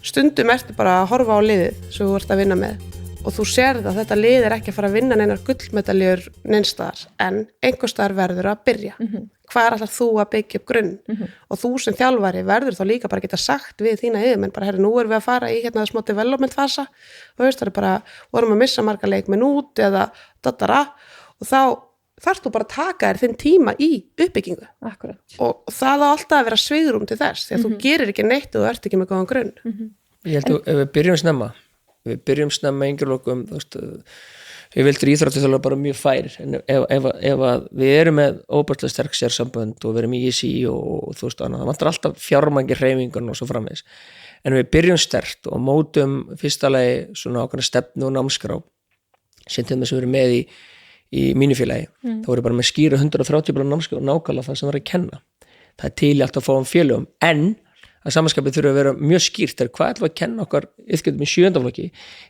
stundum ertu bara að horfa á liðið sem þú ert að vinna með og þú sérð að þetta lið ekki að fara að vinna neinar gullmedaljur neinstaðar en einhverstaðar verður að byrja. Hvar ætlar þú að byggja upp grunn? Og þú sem þjálfari verður þá líka bara að geta sagt við þína yfirmenn bara, herri, nú erum við að fara í hérna smá development fasa og veist, það er bara, vorum að missa marga leikmenn út eða dadara og þá þarft þú bara að taka þér þinn tíma í uppbyggingu. Akkurat. Og það á alltaf að vera svigrúm til þess því að þú gerir ekki neitt og þú ert ekki með góðan grunn. Ég held að ef við byrjum snemma yngjurlokum, þú veist, ég vildur íþróttaþjálfari bara mjög færir en ef að við erum með óbærslega sterk sérsambönd og við erum í ISI og þú veist, það vantar alltaf fjármagn hreyfingun og svo framvegis en við byrjum sterkt og mótum fyrsta lagi svona ákveðna stefnu og námskrá sem til þess að við erum með í mínu félagi, þá voru bara með skýra 130 námskrá og nákvæmlega það sem var að kenna það til alltaf að fá félögum en að samanskapið þurfa að vera mjög skýrt hvað ætlum við að kenna okkar yfirleitt í 7. flokki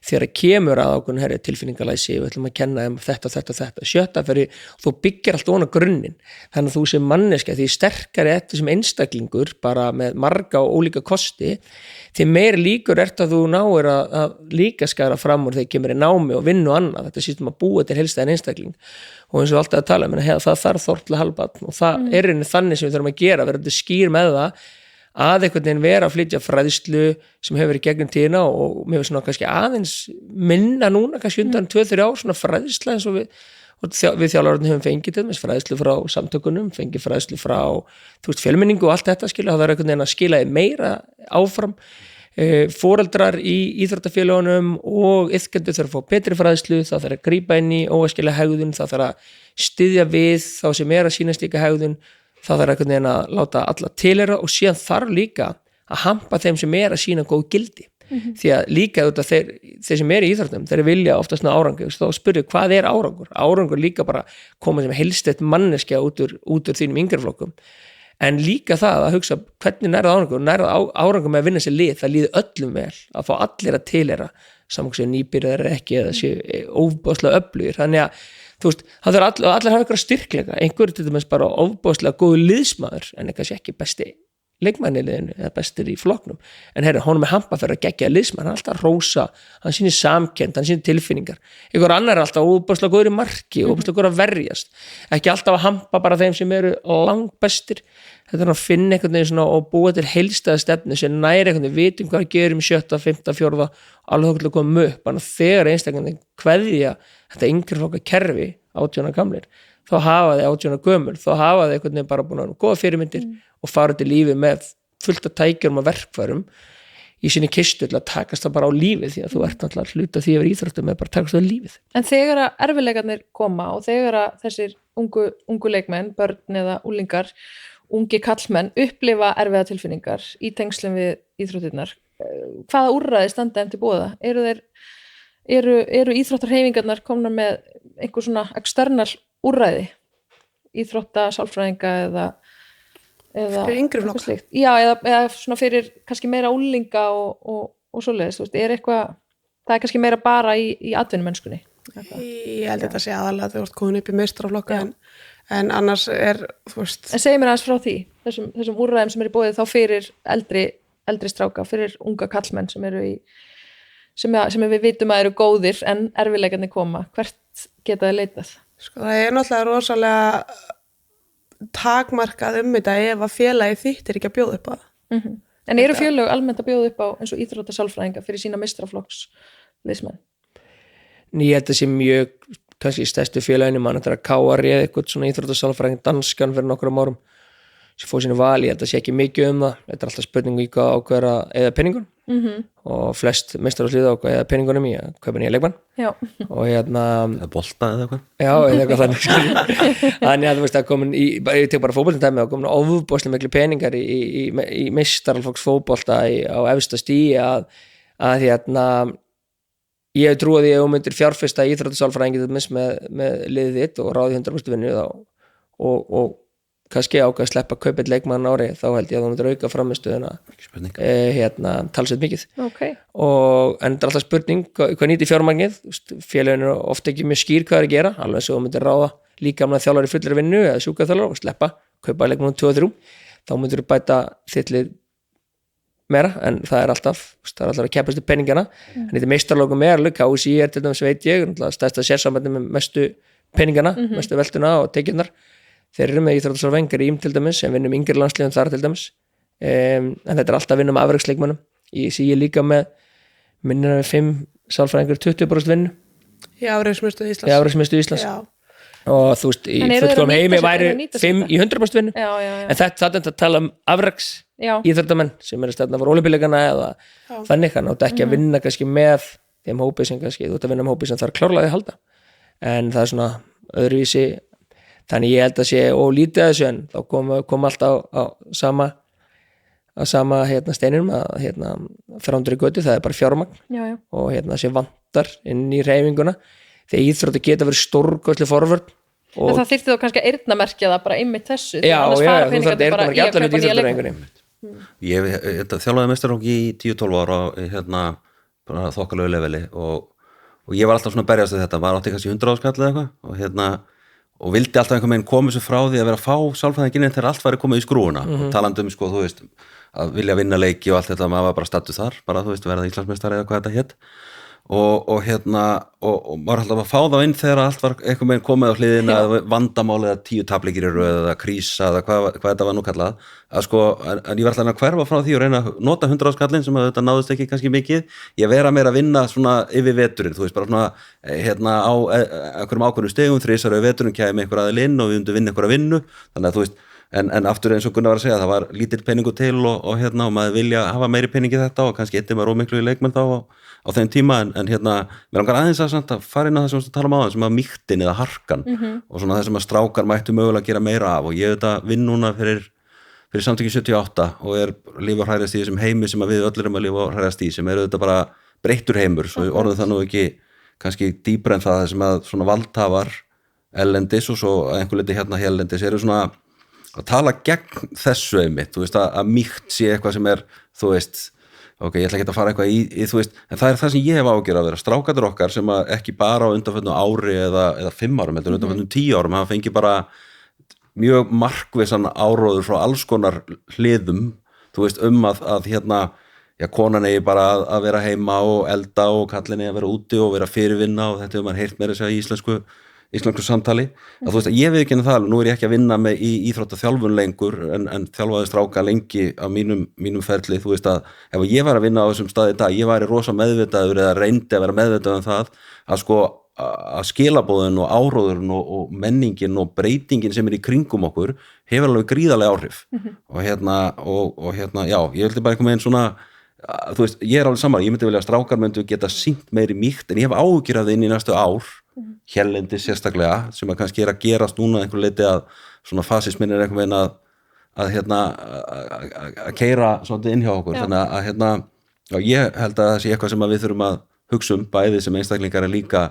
þegar kemur að ákveðnu tilfinningalæsi við ætlum að kenna þetta 7. fyrir þú byggir allt ofan á grunninn þannig að þú sem manneskja því sterkari eftir sem einstaklingur bara með marga og ólíka kosti því meir líkur að þú náir að líka skara fram úr þegar kemur í námi og vinnu og annað þetta sýstum að búa til heilstæðan einstakling og eins og alltaf að tala það þarf þortlega halbatn og það þannig sem við þurfum að gera vera skýr með það að einhvern veginn vera að flytja fræðslu sem hefur verið gegnum tíðina og mér finnst svona kannski aðeins minna núna kannski undan 2-3 ár svona fræðsla eins og við þjálfararnir höfum fengið til þess fræðslu frá samtökunum, fengið fræðslu frá fjölmenningu og allt þetta skilja, það er einhvern veginn að skila meira áfram foreldrar í íþróttafélögunum og iðkendur þarf að fá betri fræðslu, það þarf að grípa inn í óæskilega hegðun, það þarf að styðja við þá sem er að sýna slíka hegðun það þarf einhvern veginn að láta alla tilheyra og síðan þarf líka að hampa þeim sem er að sína góð gildi því að líka þeir sem er í íþróttum þeir vilja oftast ná árangur þá spyrju hvað er árangur líka bara koma sem helstett manneskja út úr þínum yngreflokkum en líka það að hugsa hvernig nærða árangur með að vinna sér lið það líður öllum vel að fá allir að tilheyra saman nýbyrðar ekki eða séu óbáslega öflugir þannig að þú veist, það þarf allir hafa eitthvað styrkleika einhverjum til dæmis bara ofbáslega góðu liðsmaður en kannski ekki besti leikmann í liðinu eða bestir í flokknum en honum hampa fyrir að gegja liðsmann hann er alltaf rósa, hann sýnir samkennd hann sýnir tilfinningar, einhver annar er alltaf ofbáslega góður í marki, ofbáslega góður að verjast ekki alltaf að hampa bara þeim sem eru langbestir, þetta er að finna einhvern veginn svona og búa til heilstæða stefnu sem næri einhvern veginn, vitum hvað gerum í 7., 5., 4. alveg þá koma upp, þannig að þegar einstaklega kveðja þetta yngreflokka kerfi 18 gamlir, þá hafa þið 18 gömul, þá hafa þið einhvern veginn bara búin að góða fyrirmyndir og fara til lífi með fullt af tækjurum og verkfærum í sinni kistu til að takast það bara á lífið því að þú ert náttúrulega hluta því að vera íþróttum með bara takast það á lífið. En þegar að erfiðleikarnir koma og þegar að þessir ungu leikmenn, börn eða úlingar, ungi kallmenn upplifa erfiða tilfinningar í tengslum við íþróttirnar, hvaða úrræði standa þeim til boða? Eru íþróttarhreyfingarnar komnar með einhver svona external úrræði? Íþróttasálfræðinga eða fyrir yngri flokk eða svona fyrir kannski meira úlinga og svoleiðis, þú veist, það er kannski meira bara í atvinnumennskunni ég held að þetta sé aðalega þú ert komin upp í meistaraflokka en annars þú veist en segir mér aðeins frá því þessum úrræðum sem eru í boði þá fyrir eldri stráka, fyrir unga kallmenn sem eru sem við vitum að eru góðir en erfiðleikarnir koma, hvert geta þið leitað? Sko það er náttúrulega rosalega takmarkað þetta ef að félagi þitt ekki að bjóða upp á það. En eru félög almennt að bjóða upp á eins og íþróttasálfræðinga fyrir sína meistaraflokks liðsmenn? Ég held að sé mjög kannski stærstu félaginu mann þetta að KR eða eitthvað svona íþróttasálfræðing danskan fyrir nokkrum árum sem fór sínu val, ég held að sé ekki mikið það þetta er alltaf spurning í hvað ákveðra eða penningun og flest meistaraflokksliða ákveða eða penningunum í að kaupa nýja leikmann og eða bolta eða eitthvað eða eitthvað þannig að þú veist að komin ég tek bara fótbolta dæmi og komin ofbóðslega miklu peningar í meistaraflokks fótbolta á efsta stigi að ég hef trúið því að þú myndir fjárfesta í íþróttasálfræðingi með liðið þitt og ráði 100% vinnu og kannski ákveð að sleppa kaupið leikmann ári þá held ég að þú myndir auka framistöðuna talsveit mikið en það er alltaf spurning hvað nýti fjármagnið félagin er ofta ekki mjög skýr hvað er að gera alveg svo þú myndir ráða líkamlega þjálfari fullir vinnu eða sjúka þjálfari og sleppa kaupa leikmann 2-3 þá myndir þú bæta þittlið meira en það alltaf að keppast í peningana en þetta meistarlókum alveg, KSÍ til dæmis veit ég stærsta sérsambandi með mestu peningana, mestu veltuna og tekjurnar þeir eru með íþróttasálfræðing Grím til dæmis sem vinnum yngri landsliðum þar til dæmis en þetta alltaf vinnum afreksleikmönnum ég sé líka með minnir við 5 sálfræðingur 20% vinnu í afreksmiðstöð Íslands og þú veist, í fullkomum heimi væri 5 í 100% vinnu en þetta er að tala afreks íþróttamenn sem eru stefna fyrir ólympíuleikana eða þannig, þannig að þú ekki að vinna kannski með þeim hópi sem kannski, þú ert að vinna með hópi sem þarf klárlega að halda en það svona öðruvísi þannig ég held að sé ólítið að þessu en þá kom alltaf á sama steininum að frándur í götu, það bara fjármagn og sé vantar inn í hreyfinguna þegar íþrótti geta verið stórkostli forvörn en það þyrfti þá kannski að eyrnamerkja það bara einmitt þessu þú þarf að eyrnamerkja allar hluti íþróttarhreyfingunni Ég þjálfaði meistaraflokk í 10-12 ára bara þokkalegu leveli og ég var alltaf svona að berjast við þetta, var átti kannski 100 áskall eða eitthvað og vildi alltaf einhvern veginn koma sér frá því að vera að fá sálfræðinginn þegar allt væri komið í skrúuna og talandi sko, þú veist, að vilja vinna leiki og allt þetta, maður var bara stattur þar bara, þú veist, verða Íslandsmeistari eða hvað þetta hét og maður alltaf að fá þá inn þegar allt var einhvern veginn komið á hliðina vandamál eða 10 tapleikir í röð eða krísa eða hvað þetta var nú kallað að sko, en ég var alltaf að hverfa frá því og reyna að nota 100 áskallin sem að þetta náðist ekki kannski mikið, ég vera meira að vinna svona yfir veturinn, þú veist, bara svona á einhverjum ákveðnum stegum 3 yfir veturinn kæmi einhver aðeins inn og við myndum vinna einhverja vinnu, þannig að þú veist en aftur eins og Gunnar var að segja, það var lítill peningu til og maður vilja hafa meiri peningi þetta og kannski eitthvað maður ómiklu í leikmenn þá á þeim tíma en mér langar aðeins að fara inn á það sem við tala á sem að mýktin eða harkan og svona það sem að strákar mættu mögulega að gera meira af og ég vinn núna fyrir samtökin 78 og líf og hræðast í þessum heimi sem að við öll erum að lífa og hræðast í sem þetta bara breyttur heimur svo orðið það nú ekki kannski dýpra en það sem að svona valdhafar ellendis og svo einhver leiti hérlendis eru svona að tala gegn þessu einmitt, þú veist að mýkt sé eitthvað sem þú veist ok, ég ætla ekki að fara eitthvað í þú veist, en það það sem ég hef ágjör að vera strákarnir okkar sem að ekki bara á undanförnu ári eða 5 árum, heldur undanförnu 10 árum hafa fengið bara mjög markvissan áróður frá alls konar hliðum, þú veist að konan eigi bara að vera heima og elda og kallin eigi að vera úti og vera fyrirvinna og þetta hefur maður heyrt meira segja í íslensku samtali að þú veist að ég veit ekki það, nú ég ekki að vinna með í íþróttaþjálfun lengur en þjálfaði stráka lengi á mínum ferli, þú veist að ef ég var að vinna á þessum staði í dag, ég væri rosa meðvitaður eða reyndi að vera meðvitaður það að sko að skilabóðin og áróðurinn og menningin og breytingin sem í kringum okkur hefur alveg gríðarlega áhrif og já, ég vildi bara einhvern veginn svona þú veist, ég alveg saman, ég myndi vilja að strákar myndu geta sýnt meiri mýkt en ég hef áhyggjur af það inn í næstu ár hérlendi sérstaklega sem að kannski að gerast núna einhver leiti að svona fasismin einhvern veginn að keyra svolítið inn hjá okkur þannig að ég held að það sé eitthvað sem að við þurfum að hugsa bæði sem einstaklingar en líka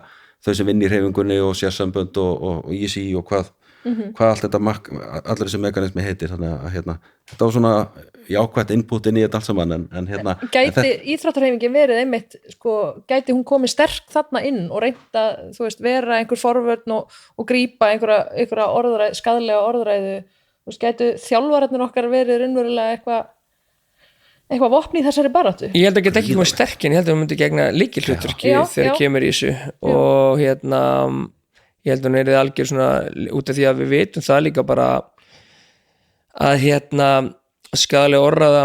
þau sem vinn í hreyfingunni og sérsambönd og ISI og hvað allt þetta allir þessi mekanismi heitir þannig að þetta var svona jákvætt input inn í þetta allt saman en gæti íþróttarhreyfingin verið einmitt sko, gæti hún komið sterk þarna inn og reynda, þú veist, vera einhver forvörn og grípa einhverja orðræðu, skaðlega orðræðu þú veist, gætu þjálfararnir okkar verið raunverulega eitthvað vopn í þessari baráttu? Ég held að geta ekki komið sterk en ég held að hún myndi gegna lykilhlutverki þegar kemur í þessu og ég held að hún er algjör svona út af því að við vitum það líka bara að skaðlega orðræða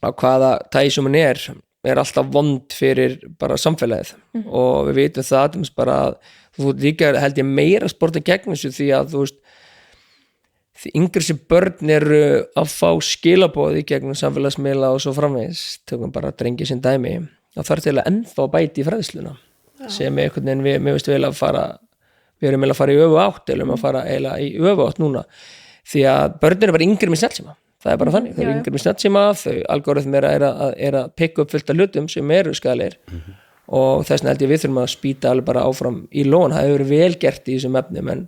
á hvaða tægi sem hún er alltaf vond fyrir bara samfélagið og við vitum það bara að þú líka held ég meira að sporta gegn þessu því að þú veist því yngri sem börn eru að fá skilaboði gegnum samfélagsmiðla og svo framvegis, tökum bara drengi sem dæmi og það til að ennþá bæti í fræðsluna sem einhvern veginn við veist vel að fara við erum að fara í öfu átt eða að fara í öfu átt núna því að börn eru bara yngri með snjallsíma það bara þannig, þau eru yngri með snjallsíma þau algoritmir er að pikka upp fullt af hlutum sem eru skaðlegir og þess vegna held ég við þurfum að spýta alveg bara áfram í lón, það hefur verið vel gert í þessum efnum en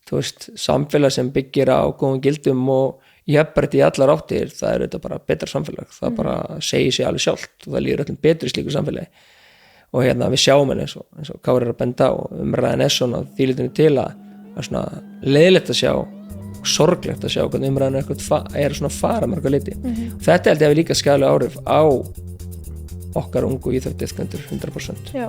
þú veist, samfélag sem byggir á góðum gildum og jafnrætti í allar áttir, það er þetta bara betra samfélag, það bara segir sig alveg sjálft og það líður öllum betri í slíku samfélagi og við sjáum henni eins og Kári er að benda á umræðan svona því litinu til að svona leiðilegt að sjá sorglegt að sjá hvernig umræðan er svona fara marga liti. Þetta held ég að við líka skæðlega áhrif á okkar ungu íþróttaiðkendur 100%. Já.